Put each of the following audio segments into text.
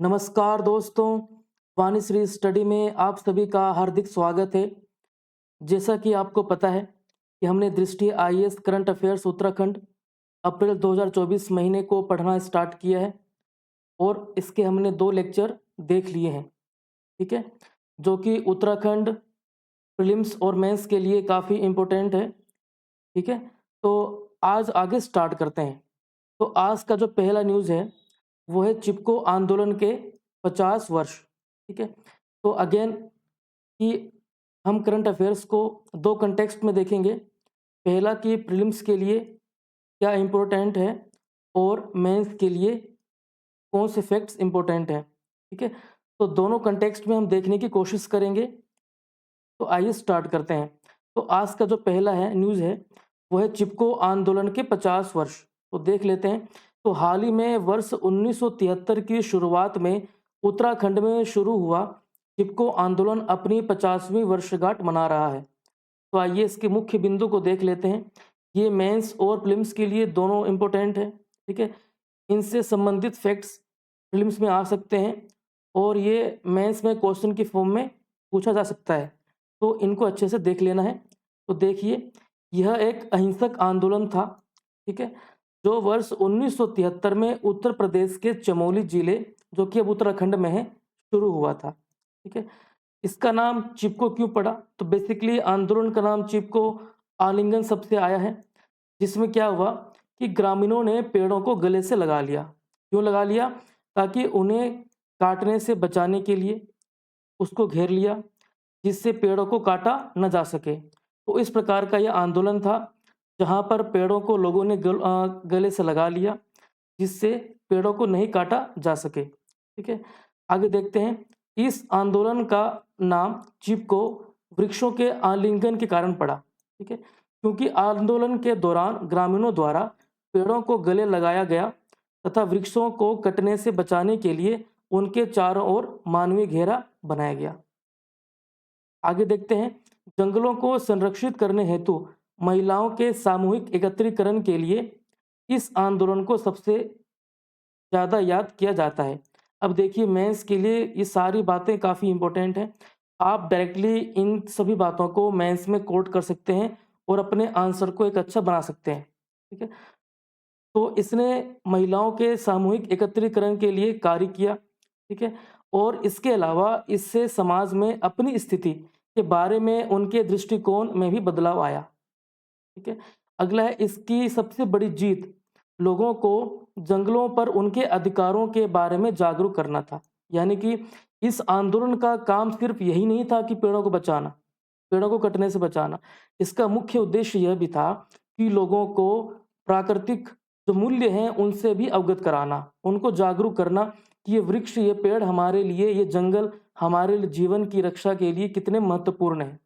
नमस्कार दोस्तों, वाणीश्री स्टडी में आप सभी का हार्दिक स्वागत है। जैसा कि आपको पता है कि हमने दृष्टि आईएएस करंट अफेयर्स उत्तराखंड अप्रैल 2024 महीने को पढ़ना स्टार्ट किया है और इसके हमने 2 लेक्चर देख लिए हैं, ठीक है? जो कि उत्तराखंड प्रीलिम्स और मेंस के लिए काफ़ी इम्पोर्टेंट है, ठीक है? तो आज आगे स्टार्ट करते हैं। तो आज का जो पहला न्यूज़ है वो है चिपको आंदोलन के 50 वर्ष, ठीक है? तो अगेन कि हम करंट अफेयर्स को 2 कॉन्टेक्स्ट में देखेंगे। पहला कि प्रीलिम्स के लिए क्या इम्पोर्टेंट है और मेंस के लिए कौन से फैक्ट्स इम्पोर्टेंट हैं, ठीक है? तो दोनों कॉन्टेक्स्ट में हम देखने की कोशिश करेंगे। तो आइए स्टार्ट करते हैं। तो आज का जो पहला है न्यूज़ है वो है चिपको आंदोलन के 50 वर्ष। तो देख लेते हैं। तो हाल ही में वर्ष 1973 की शुरुआत में उत्तराखंड में शुरू हुआ चिपको आंदोलन अपनी 50वीं वर्षगांठ मना रहा है। तो आइए इसके मुख्य बिंदु को देख लेते हैं। ये मेंस और प्रीलिम्स के लिए दोनों इम्पोर्टेंट है, ठीक है? इनसे संबंधित फैक्ट्स प्रीलिम्स में आ सकते हैं और ये मेंस में क्वेश्चन की फॉर्म में पूछा जा सकता है। तो इनको अच्छे से देख लेना है। तो देखिए, यह एक अहिंसक आंदोलन था, ठीक है? जो वर्ष 1973 में उत्तर प्रदेश के चमोली जिले, जो कि अब उत्तराखंड में है, शुरू हुआ था, ठीक है? इसका नाम चिपको क्यों पड़ा? तो बेसिकली आंदोलन का नाम चिपको आलिंगन शब्द से आया है, जिसमें क्या हुआ कि ग्रामीणों ने पेड़ों को गले से लगा लिया। क्यों लगा लिया? ताकि उन्हें काटने से बचाने के लिए उसको घेर लिया, जिससे पेड़ों को काटा न जा सके। तो इस प्रकार का यह आंदोलन था, जहाँ पर पेड़ों को लोगों ने गले से लगा लिया, जिससे पेड़ों को नहीं काटा जा सके, ठीक है? आगे देखते हैं। इस आंदोलन का नाम चिपको वृक्षों के आलिंगन के कारण पड़ा, ठीक है? क्योंकि आंदोलन के दौरान ग्रामीणों द्वारा पेड़ों को गले लगाया गया तथा वृक्षों को कटने से बचाने के लिए उनके चारों ओर मानवीय घेरा बनाया गया। आगे देखते हैं। जंगलों को संरक्षित करने हेतु महिलाओं के सामूहिक एकत्रीकरण के लिए इस आंदोलन को सबसे ज़्यादा याद किया जाता है। अब देखिए, मेंस के लिए ये सारी बातें काफ़ी इम्पोर्टेंट हैं। आप डायरेक्टली इन सभी बातों को मेंस में कोट कर सकते हैं और अपने आंसर को एक अच्छा बना सकते हैं, ठीक है? तो इसने महिलाओं के सामूहिक एकत्रीकरण के लिए कार्य किया, ठीक है? और इसके अलावा इससे समाज में अपनी स्थिति के बारे में उनके दृष्टिकोण में भी बदलाव आया, ठीक है? अगला है इसकी सबसे बड़ी जीत, लोगों को जंगलों पर उनके अधिकारों के बारे में जागरूक करना था। यानी कि इस आंदोलन का काम सिर्फ यही नहीं था कि पेड़ों को बचाना, पेड़ों को कटने से बचाना। इसका मुख्य उद्देश्य यह भी था कि लोगों को प्राकृतिक जो मूल्य हैं उनसे भी अवगत कराना, उनको जागरूक करना कि ये वृक्ष, ये पेड़ हमारे लिए, ये जंगल हमारे लिए जीवन की रक्षा के लिए कितने महत्वपूर्ण हैं।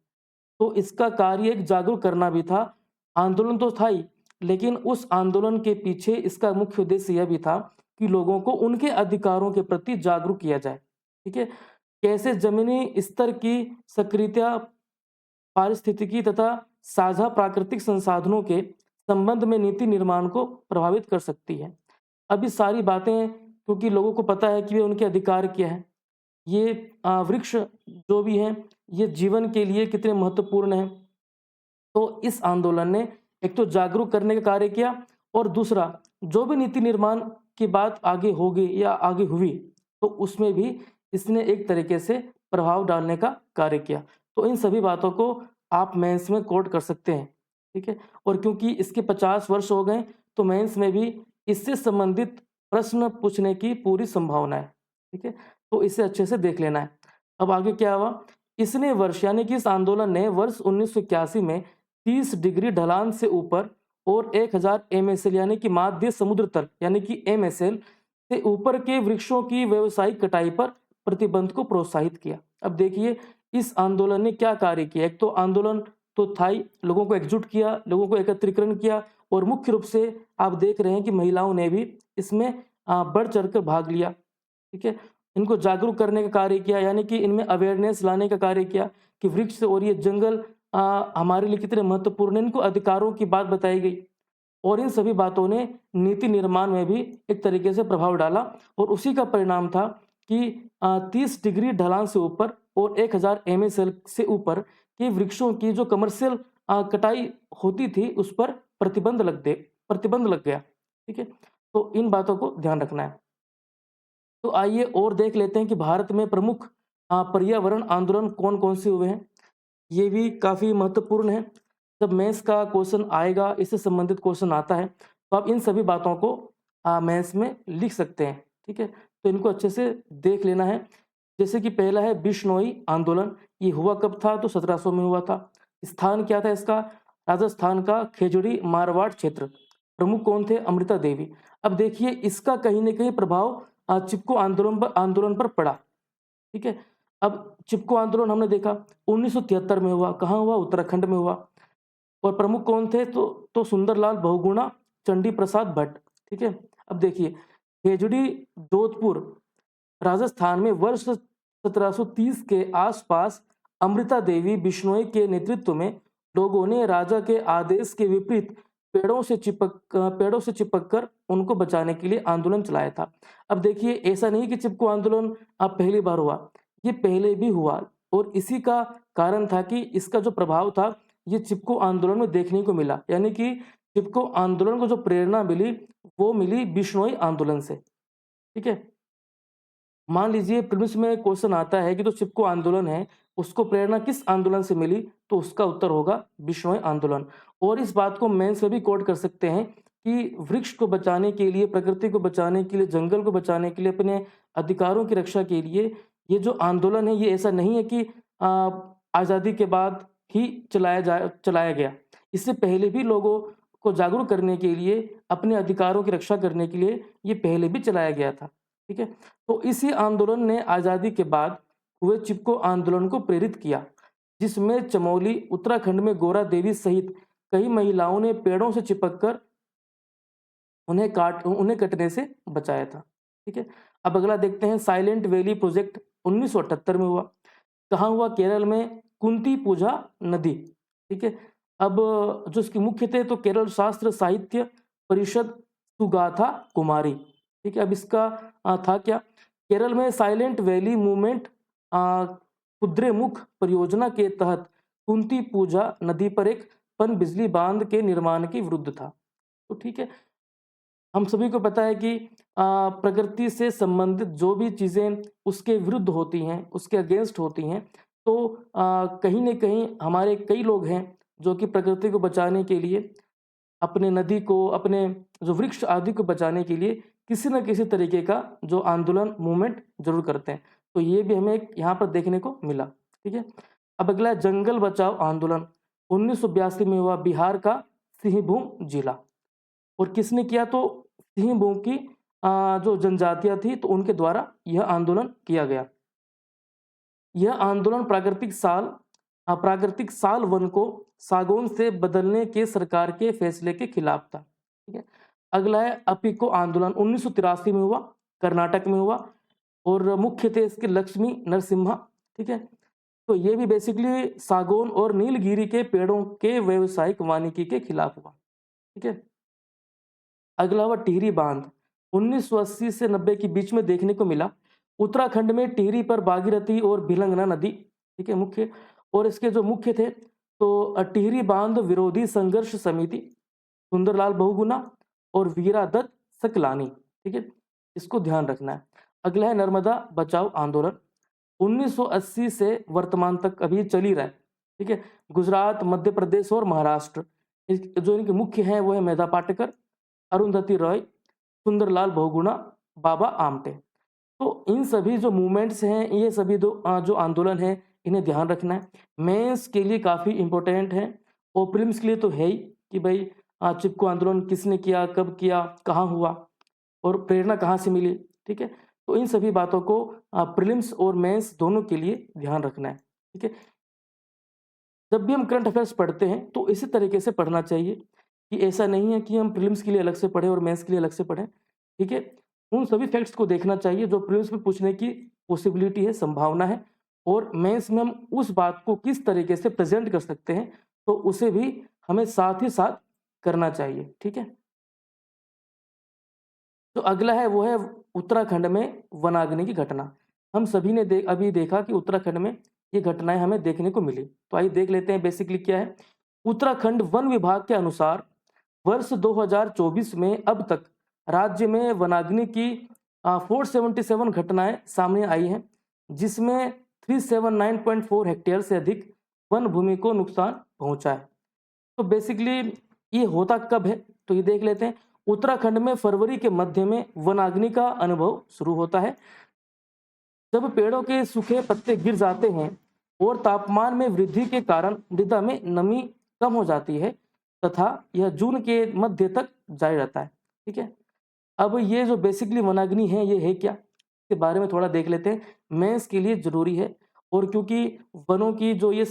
तो इसका कार्य एक जागरूक करना भी था। आंदोलन तो था ही, लेकिन उस आंदोलन के पीछे इसका मुख्य उद्देश्य यह भी था कि लोगों को उनके अधिकारों के प्रति जागरूक किया जाए, ठीक है? कैसे जमीनी स्तर की सक्रियता पारिस्थितिकी तथा साझा प्राकृतिक संसाधनों के संबंध में नीति निर्माण को प्रभावित कर सकती है। अब ये सारी बातें, क्योंकि लोगों को पता है कि वे उनके अधिकार क्या है, ये वृक्ष जो भी हैं, ये जीवन के लिए कितने महत्वपूर्ण हैं। तो इस आंदोलन ने एक तो जागरूक करने का कार्य किया और दूसरा, जो भी नीति निर्माण की बात आगे होगी या आगे हुई, तो उसमें भी इसने एक तरीके से प्रभाव डालने का कार्य किया। तो इन सभी बातों को आप मेंस में कोट कर सकते हैं, ठीक है? और क्योंकि इसके 50 वर्ष हो गए, तो मेंस में भी इससे संबंधित प्रश्न पूछने की पूरी संभावना है, ठीक है? तो इसे अच्छे से देख लेना है। अब आगे क्या हुआ? इसने वर्ष, यानी कि इस आंदोलन ने वर्ष 1981 में 30 डिग्री ढलान से ऊपर और 1000 एमएसएल यानी कि माध्य समुद्र तल यानी कि एमएसएल से ऊपर के वृक्षों की व्यावसायिक कटाई पर प्रतिबंध को प्रोत्साहित किया। अब देखिए, इस आंदोलन ने क्या कार्य किया? एक तो आंदोलन तो था ही, लोगों को एकजुट किया, लोगों को एकत्रीकरण किया और मुख्य रूप से आप देख रहे हैं कि महिलाओं ने भी इसमें बढ़ चढ़कर भाग लिया, ठीक है? इनको जागरूक करने का कार्य किया, यानी कि इनमें अवेयरनेस लाने का कार्य किया कि वृक्ष और ये जंगल हमारे लिए कितने महत्वपूर्ण हैं। इनको अधिकारों की बात बताई गई और इन सभी बातों ने नीति निर्माण में भी एक तरीके से प्रभाव डाला और उसी का परिणाम था कि 30 डिग्री ढलान से ऊपर और 1000 MSL से ऊपर के वृक्षों की जो कमर्शियल कटाई होती थी उस पर प्रतिबंध लग गया। ठीक है, तो इन बातों को ध्यान रखना है। तो आइए और देख लेते हैं कि भारत में प्रमुख पर्यावरण आंदोलन कौन कौन से हुए हैं। ये भी काफ़ी महत्वपूर्ण है। जब मेंस का क्वेश्चन आएगा, इससे संबंधित क्वेश्चन आता है, तो आप इन सभी बातों को मेंस में लिख सकते हैं। ठीक है, तो इनको अच्छे से देख लेना है। जैसे कि पहला है बिश्नोई आंदोलन। ये हुआ कब था? तो 1700 में हुआ था। स्थान क्या था इसका? राजस्थान का खेजड़ी मारवाड़ क्षेत्र। प्रमुख कौन थे? अमृता देवी। अब देखिए, इसका कहीं न कहीं प्रभाव चिपको आंदोलन पर पड़ा। ठीक है, अब चिपको आंदोलन हमने देखा 1973 में हुआ। कहाँ हुआ? उत्तराखंड में हुआ। और प्रमुख कौन थे? तो सुंदरलाल बहुगुणा, चंडी प्रसाद भट्ट। ठीक है, अब देखिए, खेजड़ी जोधपुर राजस्थान में वर्ष 1730 के आसपास अमृता देवी बिश्नोई के नेतृत्व में लोगों ने राजा के आदेश के विपरीत पेड़ों से चिपक कर उनको बचाने के लिए आंदोलन चलाया था। अब देखिए, ऐसा नहीं कि चिपको आंदोलन अब पहली बार हुआ, ये पहले भी हुआ और इसी का कारण था कि इसका जो प्रभाव था ये चिपको आंदोलन में देखने को मिला। यानी कि चिपको आंदोलन को जो प्रेरणा मिली वो मिली बिश्नोई आंदोलन से। ठीक है, मान लीजिए प्रीलिम्स में क्वेश्चन आता है कि जो चिपको आंदोलन है उसको प्रेरणा किस आंदोलन से मिली, तो उसका उत्तर होगा बिश्नोई आंदोलन। और इस बात को मेंस में भी कोट कर सकते हैं कि वृक्ष को बचाने के लिए, प्रकृति को बचाने के लिए, जंगल को बचाने के लिए, अपने अधिकारों की रक्षा के लिए ये जो आंदोलन है, ये ऐसा नहीं है कि आज़ादी के बाद ही चलाया गया। इससे पहले भी लोगों को जागरूक करने के लिए, अपने अधिकारों की रक्षा करने के लिए ये पहले भी चलाया गया था। ठीक है, तो इसी आंदोलन ने आज़ादी के बाद हुए चिपको आंदोलन को प्रेरित किया, जिसमें चमोली उत्तराखंड में गोरा देवी सहित कई महिलाओं ने पेड़ों से चिपककर उन्हें कटने से बचाया था। ठीक है, अब अगला देखते हैं, साइलेंट वैली प्रोजेक्ट 1978 में हुआ। कहाँ हुआ? केरल में कुंती पूजा नदी। ठीक है, अब जो इसके मुख्य थे तो केरल शास्त्र साहित्य परिषद सुगाथा कुमारी। ठीक है, अब इसका था क्या? केरल में साइलेंट वैली मूवमेंट कुद्रेमुख परियोजना के तहत कुंती पूजा नदी पर एक पनबिजली बांध के निर्माण के विरुद्ध था। तो ठीक है, हम सभी को पता है कि प्रकृति से संबंधित जो भी चीज़ें उसके विरुद्ध होती हैं, उसके अगेंस्ट होती हैं, तो कहीं न कहीं हमारे कई लोग हैं जो कि प्रकृति को बचाने के लिए, अपने नदी को, अपने जो वृक्ष आदि को बचाने के लिए किसी न किसी तरीके का जो आंदोलन मूवमेंट ज़रूर करते हैं। तो ये भी हमें यहाँ पर देखने को मिला। ठीक है, अब अगला है जंगल बचाओ आंदोलन। 1982 में हुआ, बिहार का सिंहभूम जिला। और किसने किया? तो सिंहभूम की जो जनजातियां थी तो उनके द्वारा यह आंदोलन किया गया। यह आंदोलन प्राकृतिक साल वन को सागौन से बदलने के सरकार के फैसले के खिलाफ था। ठीक है, अगला है अपिको आंदोलन। 1983 में हुआ, कर्नाटक में हुआ और मुख्य थे इसके लक्ष्मी नरसिम्हा। ठीक है, तो ये भी बेसिकली सागौन और नीलगिरी के पेड़ों के व्यावसायिक वानिकी के खिलाफ हुआ। ठीक है, अगला हुआ टिहरी बांध। 1980 से 90 के बीच में देखने को मिला। उत्तराखंड में टिहरी पर भागीरथी और भिलंगना नदी, ठीक है, मुख्य, और इसके जो मुख्य थे तो टिहरी बांध विरोधी संघर्ष समिति, सुंदरलाल बहुगुणा और वीरा दत्त सकलानी। ठीक है, इसको ध्यान रखना है। अगला है नर्मदा बचाओ आंदोलन। 1980 से वर्तमान तक अभी चल ही रहा है। ठीक है, गुजरात, मध्य प्रदेश और महाराष्ट्र जो इनके मुख्य हैं वो है मेधा पाटेकर, अरुंधति रॉय, सुंदरलाल बहुगुणा, बाबा आमटे। तो इन सभी जो मूवमेंट्स हैं, ये सभी जो आंदोलन है, इन्हें ध्यान रखना है। मेंस के लिए काफ़ी इंपॉर्टेंट है और प्रीलिम्स के लिए तो है ही कि भाई चिपको आंदोलन किसने किया, कब किया, कहाँ हुआ और प्रेरणा कहाँ से मिली। ठीक है, तो इन सभी बातों को प्रीलिम्स और मेंस दोनों के लिए ध्यान रखना है। ठीक है, जब भी हम करंट अफेयर्स पढ़ते हैं तो इसी तरीके से पढ़ना चाहिए कि ऐसा नहीं है कि हम प्रीलिम्स के लिए अलग से पढ़ें और मेंस के लिए अलग से पढ़ें। ठीक है, उन सभी फैक्ट्स को देखना चाहिए जो प्रीलिम्स में पूछने की पॉसिबिलिटी है, संभावना है, और मेंस में हम उस बात को किस तरीके से प्रेजेंट कर सकते हैं तो उसे भी हमें साथ ही साथ करना चाहिए। ठीक है, तो अगला है वो है उत्तराखंड में वनाग्नि की घटना। हम सभी ने अभी देखा कि उत्तराखंड में ये घटनाएं हमें देखने को मिली। तो आइए देख लेते हैं बेसिकली क्या है। उत्तराखंड वन विभाग के अनुसार वर्ष 2024 में अब तक राज्य में वनाग्नि की 477 घटनाएं सामने आई हैं, जिसमें 379.4 हेक्टेयर से अधिक वन भूमि को नुकसान पहुंचा है। तो बेसिकली ये होता कब है, तो ये देख लेते हैं। उत्तराखंड में फरवरी के मध्य में वनाग्नि का अनुभव शुरू होता है, जब पेड़ों के सूखे पत्ते गिर जाते हैं और तापमान में वृद्धि के कारण मृदा में नमी कम हो जाती है तथा यह जून के मध्य तक जारी रहता है। ठीक है, अब ये जो बेसिकली वनाग्नि है ये है क्या, इसके बारे में थोड़ा देख लेते हैं। मेंस के लिए जरूरी है, और क्योंकि वनों की जो ये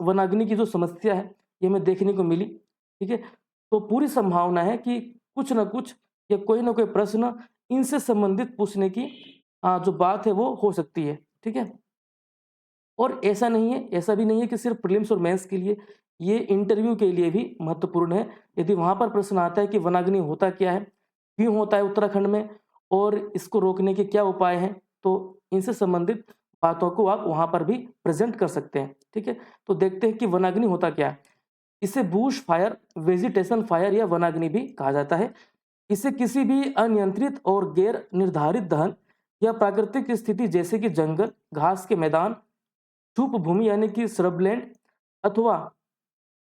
वनाग्नि की जो समस्या है ये हमें देखने को मिली। ठीक है, तो पूरी संभावना है कि कुछ ना कुछ या कोई ना कोई प्रश्न इनसे संबंधित पूछने की जो बात है वो हो सकती है। ठीक है, और ऐसा नहीं है, ऐसा भी नहीं है कि सिर्फ प्रीलिम्स और मेंस के लिए, ये इंटरव्यू के लिए भी महत्वपूर्ण है। यदि वहाँ पर प्रश्न आता है कि वनाग्नि होता क्या है, क्यों होता है उत्तराखंड में, और इसको रोकने के क्या उपाय हैं, तो इनसे संबंधित बातों को आप वहाँ पर भी प्रेजेंट कर सकते हैं। ठीक है, तो देखते हैं कि वनाग्नि होता क्या है। इसे बूश फायर, वेजिटेशन फायर या वनाग्नि भी कहा जाता है। इसे किसी भी अनियंत्रित और गैर निर्धारित दहन या प्राकृतिक स्थिति जैसे कि जंगल, घास के मैदान, चुप भूमि यानी कि श्रबलैंड अथवा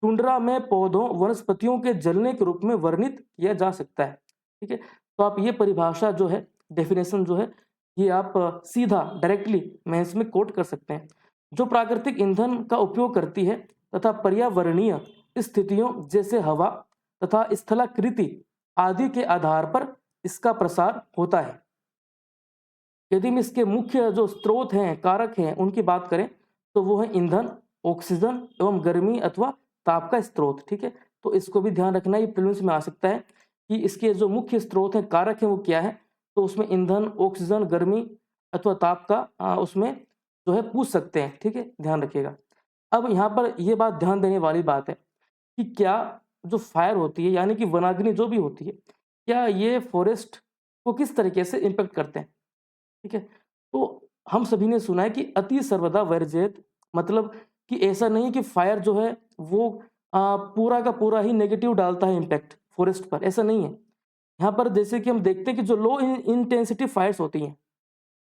टुंड्रा में पौधों वनस्पतियों के जलने के रूप में वर्णित किया जा सकता है। ठीक है, तो आप ये परिभाषा जो है, डेफिनेशन जो है, ये आप सीधा डायरेक्टली मेंस में कोट कर सकते हैं। जो प्राकृतिक ईंधन का उपयोग करती है तथा पर्यावरणीय स्थितियों जैसे हवा तथा स्थलाकृति आदि के आधार पर इसका प्रसार होता है। यदि हम इसके मुख्य जो स्रोत हैं, कारक हैं, उनकी बात करें तो वो है ईंधन, ऑक्सीजन एवं गर्मी अथवा ताप का स्रोत। ठीक है, तो इसको भी ध्यान रखना, ये प्रीलिम्स में आ सकता है कि इसके जो मुख्य स्रोत हैं, कारक हैं, वो क्या है। तो उसमें ईंधन, ऑक्सीजन, गर्मी अथवा ताप का उसमें जो है पूछ सकते हैं। ठीक है, ध्यान रखिएगा। अब यहाँ पर ये बात ध्यान देने वाली बात है कि क्या जो फायर होती है यानी कि वनाग्नि जो भी होती है, क्या ये फॉरेस्ट को किस तरीके से इम्पेक्ट करते हैं। ठीक है, तो हम सभी ने सुना है कि अति सर्वदा वर्जेत, मतलब कि ऐसा नहीं कि फायर जो है वो पूरा का पूरा ही नेगेटिव डालता है इम्पैक्ट फॉरेस्ट पर, ऐसा नहीं है। यहाँ पर जैसे कि हम देखते हैं कि जो लो इंटेंसिटी फायर्स होती हैं,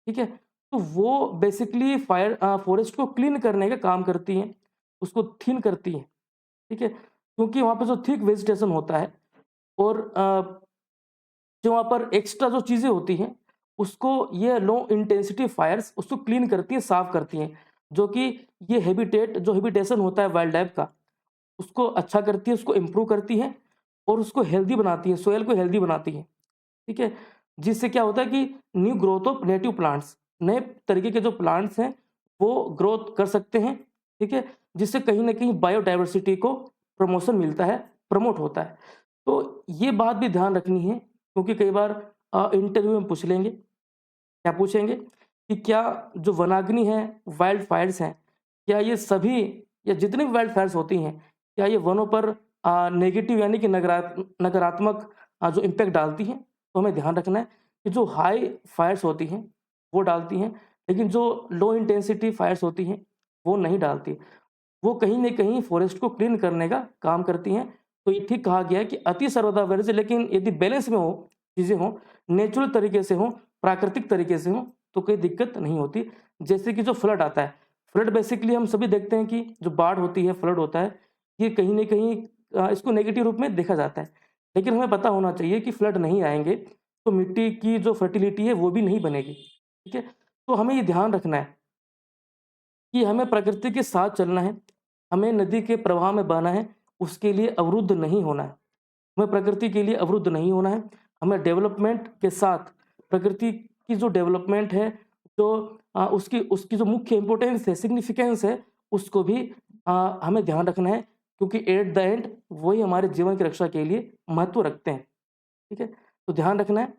ठीक है, तो वो बेसिकली फायर फॉरेस्ट को क्लीन करने का काम करती हैं, उसको थिन करती हैं। ठीक है, क्योंकि वहाँ पर जो थिक वेजिटेशन होता है और जो वहाँ पर एक्स्ट्रा जो चीज़ें होती हैं उसको ये लो इंटेंसिटी फायर्स उसको क्लीन करती हैं, साफ करती हैं, जो कि ये हैबिटेशन होता है वाइल्ड लाइफ का, उसको अच्छा करती है, उसको इम्प्रूव करती है और उसको हेल्दी बनाती है, सोयल को हेल्दी बनाती है। ठीक है, जिससे क्या होता है कि new growth of native plants, नए तरीके के जो प्लांट्स हैं वो ग्रोथ कर सकते हैं। ठीक है, जिससे कहीं ना कहीं बायोडाइवर्सिटी को प्रमोशन मिलता है, प्रमोट होता है। तो ये बात भी ध्यान रखनी है, क्योंकि कई बार इंटरव्यू में पूछ लेंगे, क्या पूछेंगे कि क्या जो वनाग्नि है, वाइल्ड फायर्स हैं, क्या ये सभी या जितनी भी वाइल्ड फायर्स होती हैं, क्या ये वनों पर नेगेटिव यानी कि नकारात्मक जो इम्पैक्ट डालती हैं। तो हमें ध्यान रखना है कि जो हाई फायर्स होती हैं वो डालती हैं, लेकिन जो लो इंटेंसिटी फायर्स होती हैं वो नहीं डालती, वो कहीं ना कहीं फॉरेस्ट को क्लीन करने का काम करती हैं। तो ये ठीक कहा गया है कि अति सर्वदा वर्ज्य, लेकिन यदि बैलेंस में हो, चीज़ें हों, नेचुरल तरीके से हों, प्राकृतिक तरीके से हों, तो कोई दिक्कत नहीं होती। जैसे कि जो फ्लड आता है, फ्लड बेसिकली हम सभी देखते हैं कि जो बाढ़ होती है, फ्लड होता है, ये कहीं ना कहीं इसको नेगेटिव रूप में देखा जाता है, लेकिन हमें पता होना चाहिए कि फ्लड नहीं आएंगे तो मिट्टी की जो फर्टिलिटी है वो भी नहीं बनेगी। ठीक है, तो हमें ये ध्यान रखना है कि हमें प्रकृति के साथ चलना है, हमें नदी के प्रवाह में बहना है, उसके लिए अवरुद्ध नहीं होना है, हमें प्रकृति के लिए अवरुद्ध नहीं होना है। हमें डेवलपमेंट के साथ प्रकृति की जो डेवलपमेंट है, जो उसकी उसकी जो मुख्य इंपॉर्टेंस है, सिग्निफिकेंस है, उसको भी हमें ध्यान रखना है, क्योंकि एट द एंड वही हमारे जीवन की रक्षा के लिए महत्व रखते हैं। ठीक है, तो ध्यान रखना है।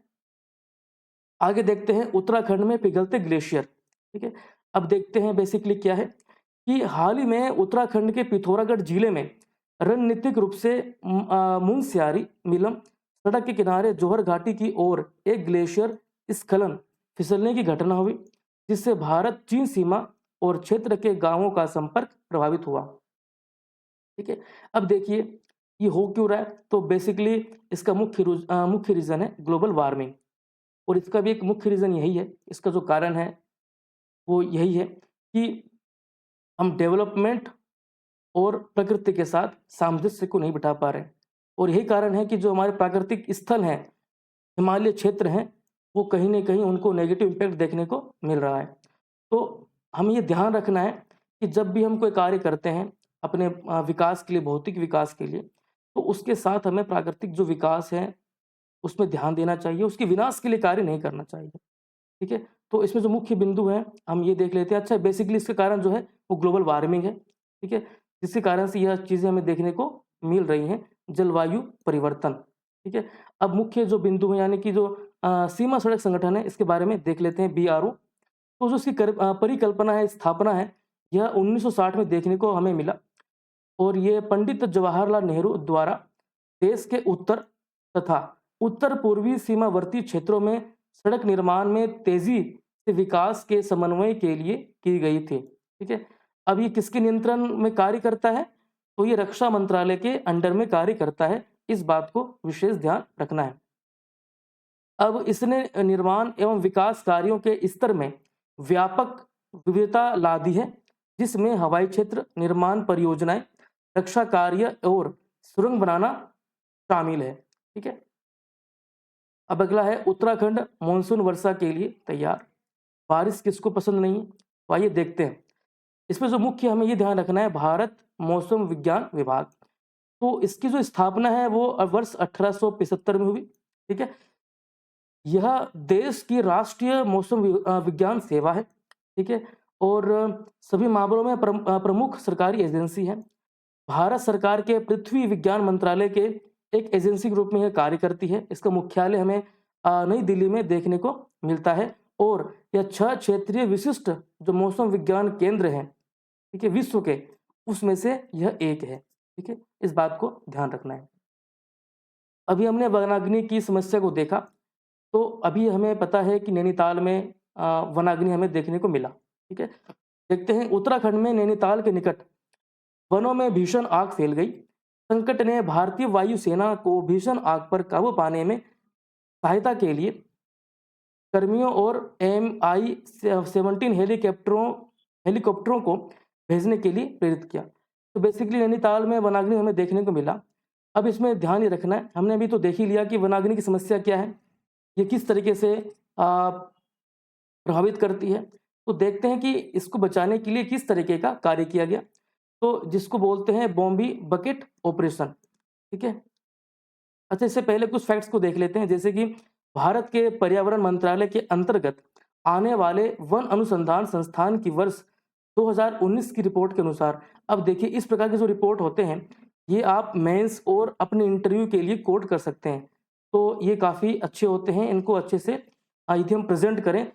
आगे देखते हैं उत्तराखंड में पिघलते ग्लेशियर। ठीक है, अब देखते हैं बेसिकली क्या है कि हाल ही में उत्तराखंड के पिथौरागढ़ जिले में रणनीतिक रूप से मुंगस्यारी मिलम सड़क के किनारे जोहर घाटी की ओर एक ग्लेशियर स्खलन फिसलने की घटना हुई, जिससे भारत चीन सीमा और क्षेत्र के गांवों का संपर्क प्रभावित हुआ। ठीक है, अब देखिए ये हो क्यों रहा है, तो बेसिकली इसका मुख्य रीजन है ग्लोबल वार्मिंग, और इसका भी एक मुख्य रीजन यही है, इसका जो कारण है वो यही है कि हम डेवलपमेंट और प्रकृति के साथ सामंजस्य को नहीं बिठा पा रहे हैं। और यही कारण है कि जो हमारे प्राकृतिक स्थल हैं, हिमालय क्षेत्र हैं, वो कहीं न कहीं उनको नेगेटिव इम्पैक्ट देखने को मिल रहा है। तो हमें ये ध्यान रखना है कि जब भी हम कोई कार्य करते हैं अपने विकास के लिए, भौतिक विकास के लिए, तो उसके साथ हमें प्राकृतिक जो विकास है उसमें ध्यान देना चाहिए, उसके विनाश के लिए कार्य नहीं करना चाहिए। ठीक है, तो इसमें जो मुख्य बिंदु है हम ये देख लेते हैं। अच्छा, बेसिकली इसका कारण जो है वो ग्लोबल वार्मिंग है। ठीक है, जिसके कारण से यह चीज़ें हमें देखने को मिल रही हैं, जलवायु परिवर्तन। ठीक है, अब मुख्य जो बिंदु है यानी कि जो सीमा सड़क संगठन है, इसके बारे में देख लेते हैं, बीआरओ। तो जो इसकी परिकल्पना है, स्थापना है, यह 1960 में देखने को हमें मिला, और ये पंडित जवाहरलाल नेहरू द्वारा देश के उत्तर तथा उत्तर पूर्वी सीमावर्ती क्षेत्रों में सड़क निर्माण में तेजी से विकास के समन्वय के लिए की गई थी। ठीक है, अब ये किसके नियंत्रण में कार्य करता है, तो ये रक्षा मंत्रालय के अंडर में कार्य करता है, इस बात को विशेष ध्यान रखना है। अब इसने निर्माण एवं विकास कार्यों के स्तर में व्यापक विविधता ला दी है, जिसमें हवाई क्षेत्र निर्माण परियोजनाएं, रक्षा कार्य और सुरंग बनाना शामिल है। ठीक है, अब अगला है उत्तराखंड मानसून वर्षा के लिए तैयार। बारिश किसको पसंद नहीं है, तो आइए देखते हैं। इसमें जो मुख्य हमें ये ध्यान रखना है, भारत मौसम विज्ञान विभाग, तो इसकी जो स्थापना है वो वर्ष 1875 में हुई। ठीक है, यह देश की राष्ट्रीय मौसम विज्ञान सेवा है। ठीक है, और सभी मामलों में प्रमुख सरकारी एजेंसी है। भारत सरकार के पृथ्वी विज्ञान मंत्रालय के एक एजेंसी के रूप में यह कार्य करती है। इसका मुख्यालय हमें नई दिल्ली में देखने को मिलता है, और यह 6 क्षेत्रीय विशिष्ट जो मौसम विज्ञान केंद्र हैं, ठीक है, विश्व के, उसमें से यह एक है। ठीक है, इस बात को ध्यान रखना है। अभी हमने वनाग्नि की समस्या को देखा, तो अभी हमें पता है कि नैनीताल में वनाग्नि हमें देखने को मिला। ठीक है, देखते हैं उत्तराखंड में नैनीताल के निकट वनों में भीषण आग फैल गई। संकट ने भारतीय वायुसेना को भीषण आग पर काबू पाने में सहायता के लिए कर्मियों और MI-17 हेलीकॉप्टरों को भेजने के लिए प्रेरित किया। तो बेसिकली नैनीताल में वनाग्नि हमें देखने को मिला। अब इसमें ध्यान ये रखना है, हमने अभी तो देख ही लिया कि वनाग्नि की समस्या क्या है, ये किस तरीके से प्रभावित करती है। तो देखते हैं कि इसको बचाने के लिए किस तरीके का कार्य किया गया, तो जिसको बोलते हैं बॉम्बी बकेट ऑपरेशन। ठीक है, अच्छा, इससे पहले कुछ फैक्ट्स को देख लेते हैं, जैसे कि भारत के पर्यावरण मंत्रालय के अंतर्गत आने वाले वन अनुसंधान संस्थान की वर्ष 2019 की रिपोर्ट के अनुसार, अब देखिए इस प्रकार के जो रिपोर्ट होते हैं ये आप मेंस और अपने इंटरव्यू के लिए कोट कर सकते हैं, तो ये काफ़ी अच्छे होते हैं। इनको अच्छे से यदि हम प्रेजेंट करें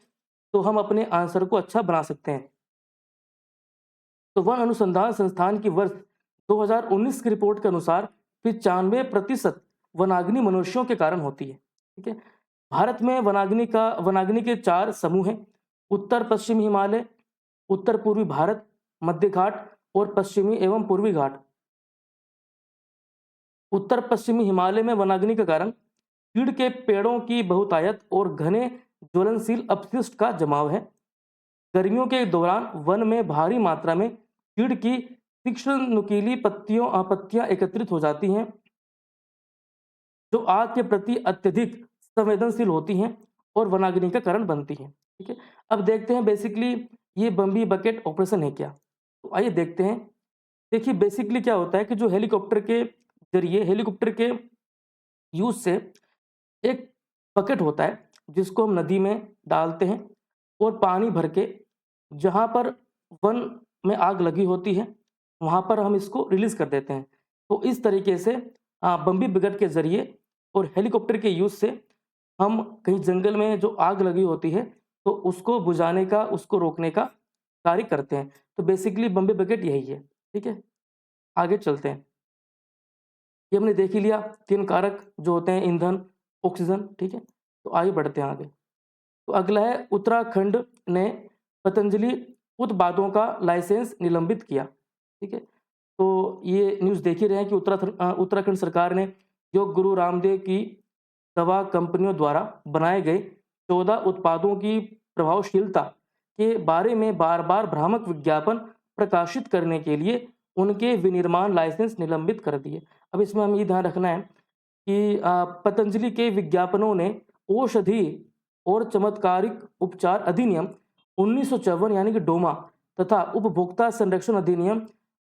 तो हम अपने आंसर को अच्छा बना सकते हैं। तो वन अनुसंधान संस्थान की वर्ष 2019 की रिपोर्ट के अनुसार 95% वनाग्नि मनुष्यों के कारण होती है। ठीक है, भारत में वनाग्नि के 4 समूह हैं: उत्तर पश्चिमी हिमालय, उत्तर पूर्वी भारत, मध्य घाट और पश्चिमी एवं पूर्वी घाट। उत्तर पश्चिमी हिमालय में वनाग्नि का कारण चीड़ के पेड़ों की बहुतायत और घने ज्वलनशील अपशिष्ट का जमाव है। गर्मियों के दौरान वन में भारी मात्रा में चीड़ की तीक्ष्ण नुकीली पत्तियां एकत्रित हो जाती हैं, जो आग के प्रति अत्यधिक संवेदनशील होती हैं और वनाग्नि का कारण बनती हैं। ठीक है, अब देखते हैं बेसिकली ये बम्बी बकेट ऑपरेशन है क्या, तो आइए देखते हैं। देखिए बेसिकली क्या होता है कि जो हेलीकॉप्टर के यूज से एक बकेट होता है जिसको हम नदी में डालते हैं, और पानी भर के जहाँ पर वन में आग लगी होती है वहाँ पर हम इसको रिलीज कर देते हैं। तो इस तरीके से बम्बी ब्रिगेड के जरिए और हेलीकॉप्टर के यूज से हम कहीं जंगल में जो आग लगी होती है तो उसको बुझाने का, उसको रोकने का कार्य करते हैं। तो बेसिकली बम्बी ब्रिगेड यही है। ठीक है, आगे चलते हैं। ये हमने देख ही लिया 3 कारक जो होते हैं, ईंधन, ऑक्सीजन। ठीक है, तो आगे बढ़ते हैं आगे। तो अगला है उत्तराखंड ने पतंजलि उत्पादों का लाइसेंस निलंबित किया। ठीक है, तो ये न्यूज़ देख ही रहे हैं कि उत्तराखंड सरकार ने योग गुरु रामदेव की दवा कंपनियों द्वारा बनाए गए 14 उत्पादों की प्रभावशीलता के बारे में बार-बार भ्रामक विज्ञापन प्रकाशित करने के लिए उनके विनिर्माण लाइसेंस निलंबित कर दिए। अब इसमें हमें ये ध्यान रखना है कि पतंजलि के विज्ञापनों ने औषधि और चमत्कारिक उपचार अधिनियम 1954 यानी कि डोमा तथा उपभोक्ता संरक्षण अधिनियम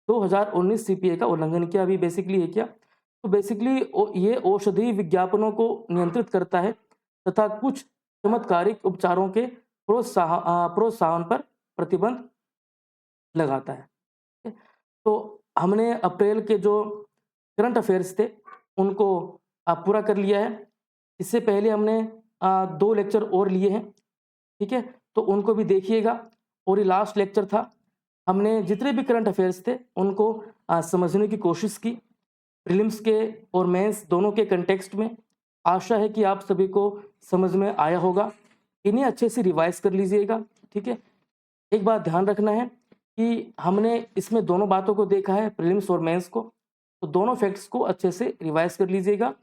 2019 सीपीए का उल्लंघन किया। अभी बेसिकली ये क्या, तो बेसिकली ये औषधि विज्ञापनों को नियंत्रित करता है तथा कुछ चमत्कारिक उपचारों के प्रोत्साहन पर प्रतिबंध लगाता है। तो हमने अप्रैल के जो करंट अफेयर्स थे उनको पूरा कर लिया है। इससे पहले हमने 2 लेक्चर और लिए हैं, ठीक है, तो उनको भी देखिएगा। और ये लास्ट लेक्चर था। हमने जितने भी करंट अफेयर्स थे उनको समझने की कोशिश की, प्रीलिम्स के और मेंस दोनों के कंटेक्स्ट में। आशा है कि आप सभी को समझ में आया होगा। इन्हें अच्छे से रिवाइज कर लीजिएगा, ठीक है। एक बात ध्यान रखना है कि हमने इसमें दोनों बातों को देखा है, प्रीलिम्स और मेंस को, तो दोनों फैक्ट्स को अच्छे से रिवाइज कर लीजिएगा।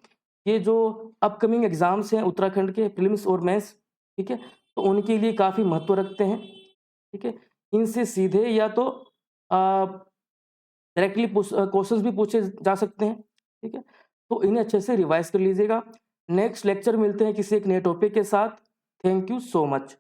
ये जो अपकमिंग एग्जाम्स हैं उत्तराखंड के प्रीलिम्स और मेंस, ठीक है, तो उनके लिए काफ़ी महत्व रखते हैं, ठीक है। इनसे सीधे या तो डायरेक्टली क्वेश्चंस भी पूछे जा सकते हैं, ठीक है। तो इन्हें अच्छे से रिवाइज कर लीजिएगा। नेक्स्ट लेक्चर मिलते हैं किसी एक नए टॉपिक के साथ। Thank you so much.